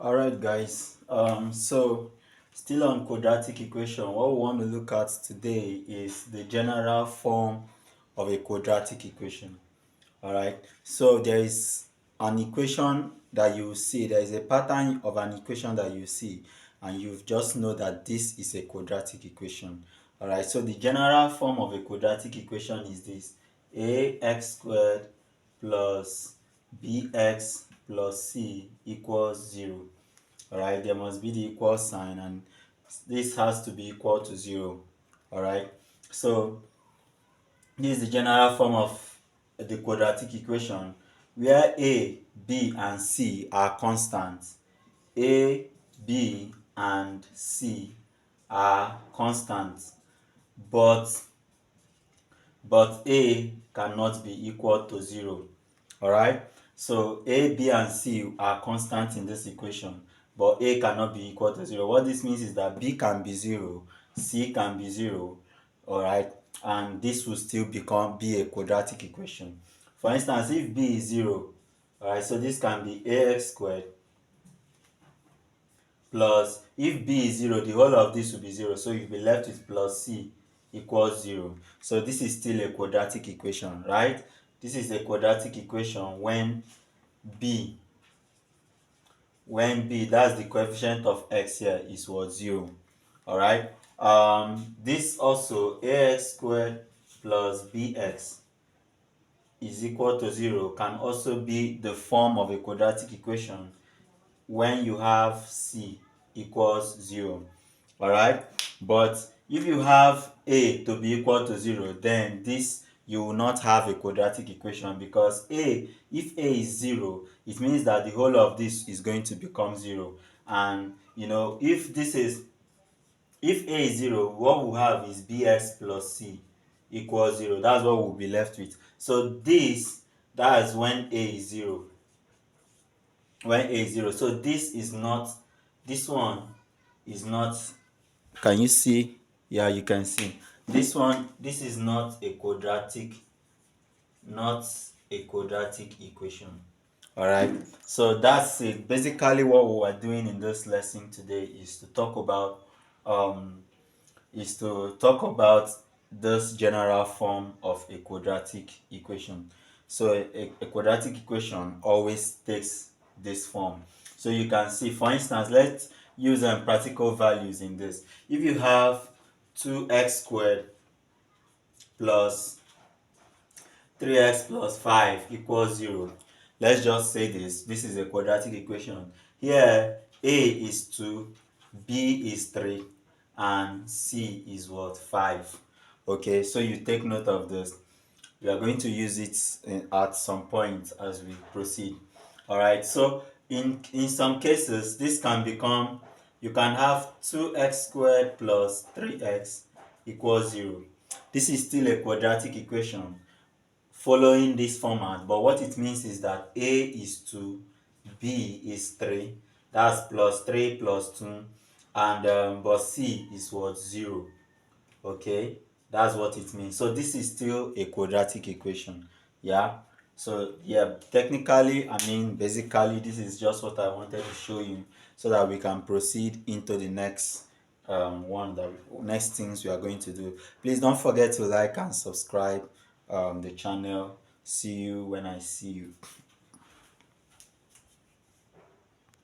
All right, guys. So still on quadratic equation, what we want to look at today is the general form of a quadratic equation. All right. So there is an equation that you see. There is a pattern of an equation that you see, and you just know that this is a quadratic equation. All right. So the general form of a quadratic equation is this: ax squared plus bx plus c equals 0. All right, there must be the equal sign, and this has to be equal to 0. All right, so this is the general form of the quadratic equation where a, b, and c are constants. A, b, and c are constants, but a cannot be equal to 0. All right, so a, b, and c are constants in this equation, but a cannot be equal to 0. What this means is that b can be 0, c can be 0. All right, and this will still be a quadratic equation. For instance, if b is 0, all right, so this can be ax squared plus, if b is 0, the whole of this will be 0, so you'll be left with plus c equals 0. So this is still a quadratic equation, right? This is a quadratic equation when b, that's the coefficient of x here, is what, 0. All right. This also, ax squared plus bx is equal to 0, can also be the form of a quadratic equation when you have c equals 0. All right, but if you have a to be equal to 0, then this, you will not have a quadratic equation, because if a is 0, it means that the whole of this is going to become 0. And if a is 0, what we'll have is bx plus c equals 0. That's what we'll be left with. So that's when a is 0. So this one is not, can you see? Yeah, you can see this is not a quadratic equation. All right, so that's it. Basically, what we are doing in this lesson today is to talk about um this general form of a quadratic equation. So a quadratic equation always takes this form. So you can see, for instance, let's use practical values in this. If you have 2x squared plus 3x plus 5 equals 0, let's just say this is a quadratic equation. Here a is 2, b is 3, and c is what, 5. Okay, so you take note of this. We are going to use it at some point as we proceed. All right, so in some cases this can become, you can have 2x squared plus 3x equals 0. This is still a quadratic equation following this format, but what it means is that a is 2, b is 3, that's plus 3 plus 2, and but c is what, 0. Okay, that's what it means. So this is still a quadratic equation. Yeah, so yeah, technically, basically, this is just what I wanted to show you, so that we can proceed into the next next things we are going to do. Please don't forget to like and subscribe the channel. See you when I see you.